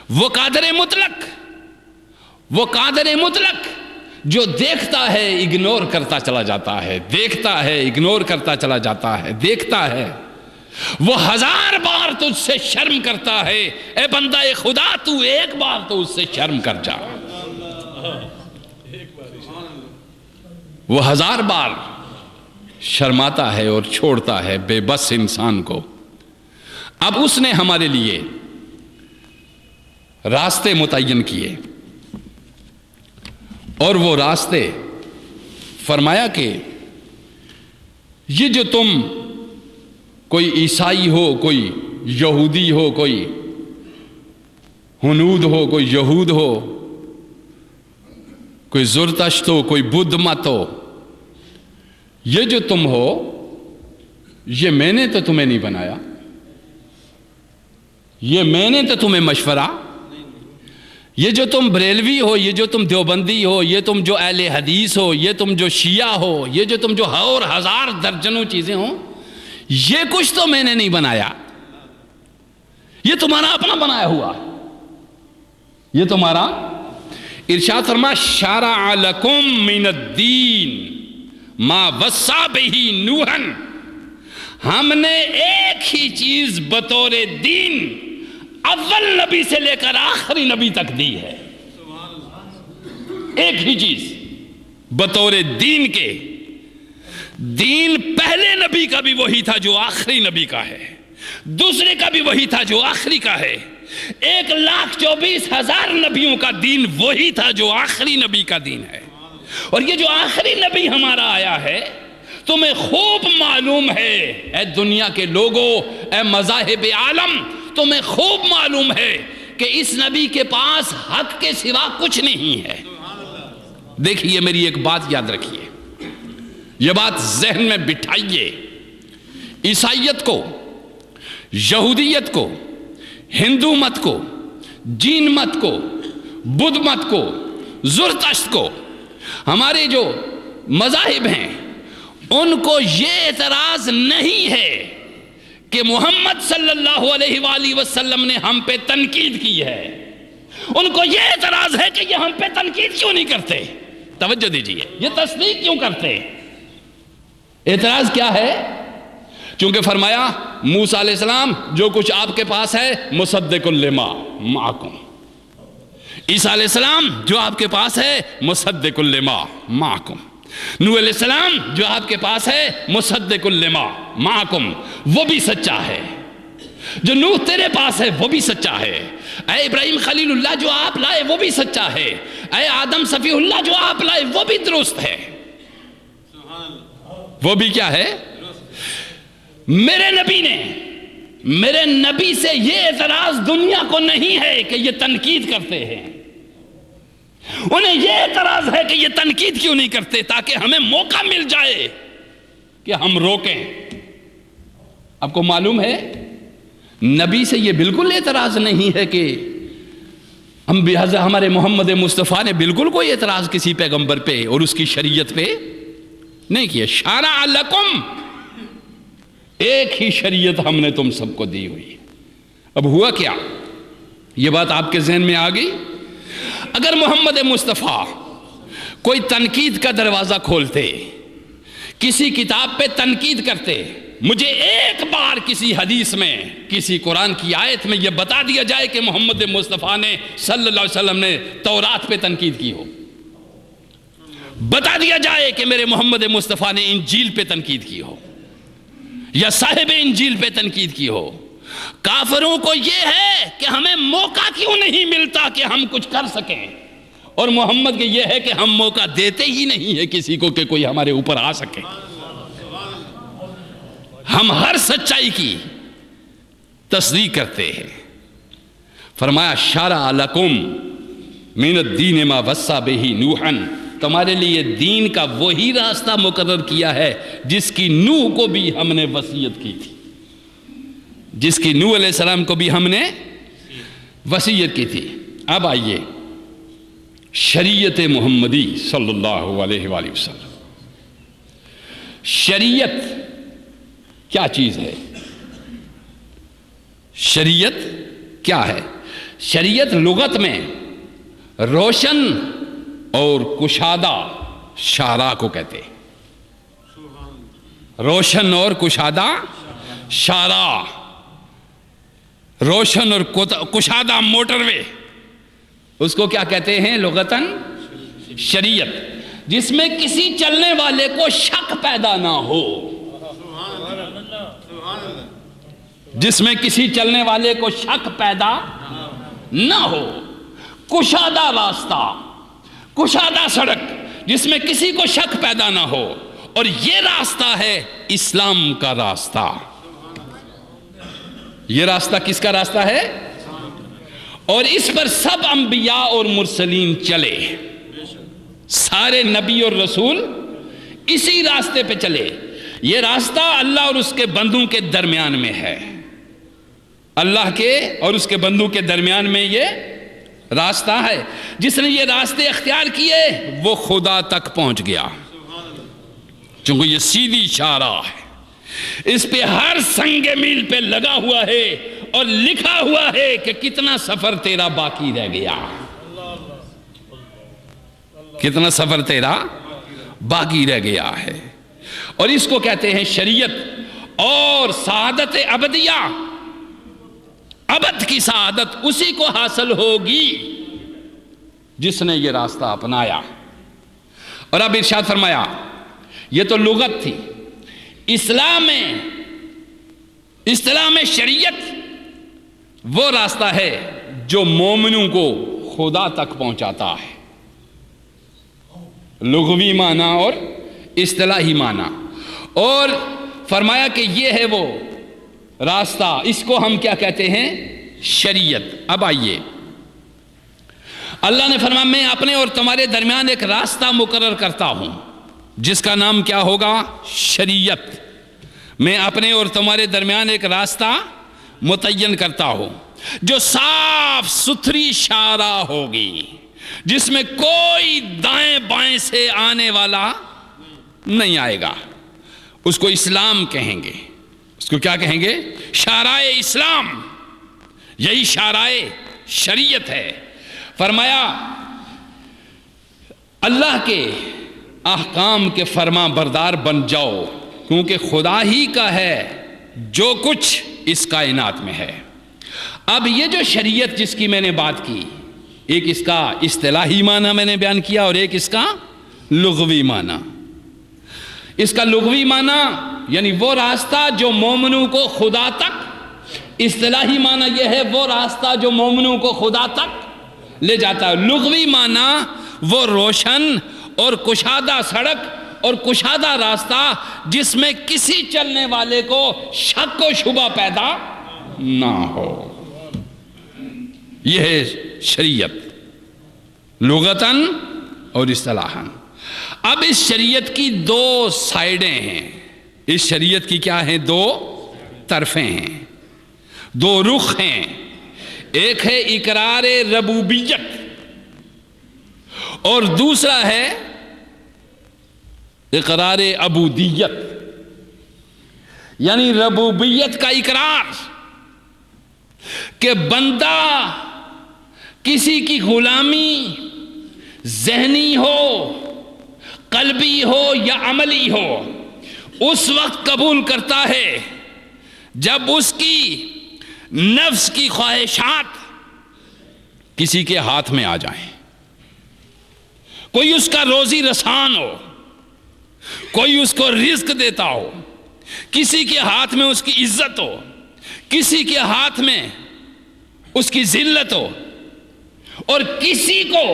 وہ قادر مطلق جو دیکھتا ہے اگنور کرتا چلا جاتا ہے، دیکھتا ہے اگنور کرتا چلا جاتا ہے، دیکھتا ہے۔ وہ 1000 بار تجھ سے شرم کرتا ہے، اے بندہ خدا تو ایک بار تو اس سے شرم کر جا۔ وہ 1000 بار شرماتا ہے اور چھوڑتا ہے بے بس انسان کو۔ اب اس نے ہمارے لیے راستے متعین کیے، اور وہ راستے فرمایا کہ یہ جو تم کوئی عیسائی ہو، کوئی یہودی ہو، کوئی ہنود ہو، کوئی یہود ہو، کوئی زرتشت ہو، کوئی بدھ مت ہو، یہ جو تم ہو یہ میں نے تو تمہیں نہیں بنایا، یہ میں نے تو تمہیں مشورہ، یہ جو تم بریلوی ہو، یہ جو تم دیوبندی ہو، یہ تم جو اہل حدیث ہو، یہ تم جو شیعہ ہو، یہ جو تم جو اور 1000 درجنوں چیزیں ہوں، یہ کچھ تو میں نے نہیں بنایا، یہ تمہارا اپنا بنایا ہوا، یہ تمہارا۔ ارشاد فرما شرع لکم من الدین ما وصی بہ نوحا، ہم نے ایک ہی چیز بطور دین اول نبی سے لے کر آخری نبی تک دی ہے، ایک ہی چیز بطور دین کے۔ دین پہلے نبی کا بھی وہی تھا جو آخری نبی کا ہے، دوسرے کا بھی وہی تھا جو آخری کا ہے۔ 1,24,000 نبیوں کا دین وہی تھا جو آخری نبی کا دین ہے۔ اور یہ جو آخری نبی ہمارا آیا ہے تمہیں خوب معلوم ہے، اے دنیا کے لوگوں، اے مذاہب عالم، تمہیں خوب معلوم ہے کہ اس نبی کے پاس حق کے سوا کچھ نہیں ہے۔ دیکھیے میری ایک بات یاد رکھیے، یہ بات ذہن میں بٹھائیے، عیسائیت کو، یہودیت کو، ہندو مت کو، جین مت کو، بدھ مت کو، زرتشت کو، ہمارے جو مذاہب ہیں ان کو یہ اعتراض نہیں ہے کہ محمد صلی اللہ علیہ وآلہ وسلم نے ہم پہ تنقید کی ہے، ان کو یہ اعتراض ہے کہ یہ ہم پہ تنقید کیوں نہیں کرتے۔ توجہ دیجئے، یہ تصدیق کیوں کرتے؟ اعتراض کیا ہے؟ چونکہ فرمایا موسیٰ علیہ السلام جو کچھ آپ کے پاس ہے مصدق لما معکم، عیسیٰ علیہ السلام جو آپ کے پاس ہے مصدق لما معکم، نوح علیہ السلام جو آپ کے پاس ہے مصدق لما معکم، وہ بھی سچا ہے، جو نوح تیرے پاس ہے وہ بھی سچا ہے، اے ابراہیم خلیل اللہ جو آپ لائے وہ بھی سچا ہے، اے آدم صفی اللہ جو آپ لائے وہ بھی درست ہے، وہ بھی کیا ہے؟ میرے نبی سے یہ اعتراض دنیا کو نہیں ہے کہ یہ تنقید کرتے ہیں، انہیں یہ اعتراض ہے کہ یہ تنقید کیوں نہیں کرتے، تاکہ ہمیں موقع مل جائے کہ ہم روکیں۔ آپ کو معلوم ہے نبی سے یہ بالکل اعتراض نہیں ہے کہ ہمارے محمد مصطفیٰ نے بالکل کوئی اعتراض کسی پیغمبر پہ اور اس کی شریعت پہ نہیں کیا۔ شرع لکم، ایک ہی شریعت ہم نے تم سب کو دی ہوئی۔ اب ہوا کیا؟ یہ بات آپ کے ذہن میں آ گئی؟ اگر محمد مصطفیٰ کوئی تنقید کا دروازہ کھولتے، کسی کتاب پہ تنقید کرتے، مجھے ایک بار کسی حدیث میں، کسی قرآن کی آیت میں یہ بتا دیا جائے کہ محمد مصطفیٰ نے صلی اللہ علیہ وسلم نے تورات پہ تنقید کی ہو، بتا دیا جائے کہ میرے محمد مصطفیٰ نے انجیل پہ تنقید کی ہو یا صاحب انجیل پہ تنقید کی ہو۔ کافروں کو یہ ہے کہ ہمیں موقع کیوں نہیں ملتا کہ ہم کچھ کر سکیں، اور محمد کے یہ ہے کہ ہم موقع دیتے ہی نہیں ہے کسی کو کہ کوئی ہمارے اوپر آ سکے۔ ہم ہر سچائی کی تصدیق کرتے ہیں۔ فرمایا شرع لکم من الدین ما وصی بہ نوحا، تمہارے لیے دین کا وہی راستہ مقرر کیا ہے جس کی نوح کو بھی ہم نے وصیت کی تھی، جس کی نوح علیہ السلام کو بھی ہم نے وصیت کی تھی۔ اب آئیے شریعت محمدی صلی اللہ علیہ وآلہ وسلم۔ شریعت کیا چیز ہے؟ شریعت کیا ہے؟ شریعت لغت میں روشن اور کشادہ شعراء کو کہتے ہیں. روشن اور کشادہ شعراء، روشن اور کشادہ موٹر وے، اس کو کیا کہتے ہیں لغتاً؟ شریعت، جس میں کسی چلنے والے کو شک پیدا نہ ہو، جس میں کسی چلنے والے کو شک پیدا نہ ہو. کشادہ راستہ، کشادہ سڑک، جس میں کسی کو شک پیدا نہ ہو. اور یہ راستہ ہے اسلام کا راستہ. یہ راستہ کس کا راستہ ہے؟ اور اس پر سب انبیاء اور مرسلین چلے، سارے نبی اور رسول اسی راستے پہ چلے. یہ راستہ اللہ اور اس کے بندوں کے درمیان میں ہے. اللہ کے اور اس کے بندوں کے درمیان میں یہ راستہ ہے. جس نے یہ راستے اختیار کیے وہ خدا تک پہنچ گیا، چونکہ یہ سیدھی شاہراہ ہے. اس پہ ہر سنگ میل پہ لگا ہوا ہے اور لکھا ہوا ہے کہ کتنا سفر تیرا باقی رہ گیا، کتنا سفر تیرا باقی رہ گیا ہے. اور اس کو کہتے ہیں شریعت. اور سعادت ابدیہ، ابد کی سعادت اسی کو حاصل ہوگی جس نے یہ راستہ اپنایا. اور اب ارشاد فرمایا یہ تو لغت تھی. اسلام میں شریعت وہ راستہ ہے جو مومنوں کو خدا تک پہنچاتا ہے، لغوی معنی اور اصطلاحی معنی. اور فرمایا کہ یہ ہے وہ راستہ، اس کو ہم کیا کہتے ہیں؟ شریعت. اب آئیے، اللہ نے فرمایا میں اپنے اور تمہارے درمیان ایک راستہ مقرر کرتا ہوں جس کا نام کیا ہوگا؟ شریعت. میں اپنے اور تمہارے درمیان ایک راستہ متعین کرتا ہوں جو صاف ستھری شاہراہ ہوگی، جس میں کوئی دائیں بائیں سے آنے والا نہیں آئے گا. اس کو اسلام کہیں گے. اس کو کیا کہیں گے؟ شاہراہ اسلام. یہی شاہراہ شریعت ہے. فرمایا اللہ کے احکام کے فرما بردار بن جاؤ، کیونکہ خدا ہی کا ہے جو کچھ اس کائنات میں ہے. اب یہ جو شریعت جس کی میں نے بات کی، ایک اس کا اصطلاحی معنی میں نے بیان کیا اور ایک اس کا لغوی معنی. اس کا لغوی معنی یعنی وہ راستہ جو مومنوں کو خدا تک، اصطلاحی معنی یہ ہے وہ راستہ جو مومنوں کو خدا تک لے جاتا ہے. لغوی معنی وہ روشن اور کشادہ سڑک اور کشادہ راستہ جس میں کسی چلنے والے کو شک و شبہ پیدا نہ ہو. یہ ہے شریعت لغتاً اور اصطلاحاً. اب اس شریعت کی دو سائیڈیں ہیں. اس شریعت کی کیا ہیں؟ دو طرفیں ہیں، دو رخ ہیں. ایک ہے اقرار ربوبیت اور دوسرا ہے اقرار عبودیت. یعنی ربوبیت کا اقرار کہ بندہ کسی کی غلامی ذہنی ہو، قلبی ہو یا عملی ہو، اس وقت قبول کرتا ہے جب اس کی نفس کی خواہشات کسی کے ہاتھ میں آ جائیں. کوئی اس کا روزی رسان ہو، کوئی اس کو رزق دیتا ہو، کسی کے ہاتھ میں اس کی عزت ہو، کسی کے ہاتھ میں اس کی ذلت ہو، اور کسی کو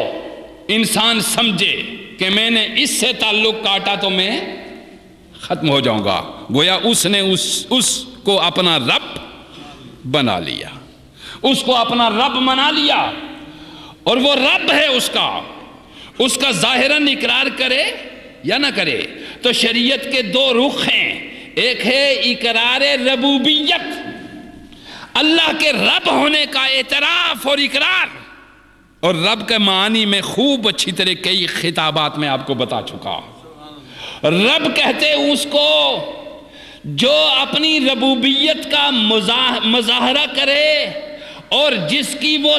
انسان سمجھے کہ میں نے اس سے تعلق کاٹا تو میں ختم ہو جاؤں گا. گویا اس نے اس کو اپنا رب بنا لیا، اس کو اپنا رب بنا لیا. اور وہ رب ہے اس کا ظاہراً اقرار کرے یا نہ کرے. تو شریعت کے دو رخ ہیں. ایک ہے اقرار ربوبیت، اللہ کے رب ہونے کا اعتراف اور اقرار. اور رب کے معنی میں خوب اچھی طرح کئی خطابات میں آپ کو بتا چکا. رب کہتے اس کو جو اپنی ربوبیت کا مظاہرہ کرے اور جس کی وہ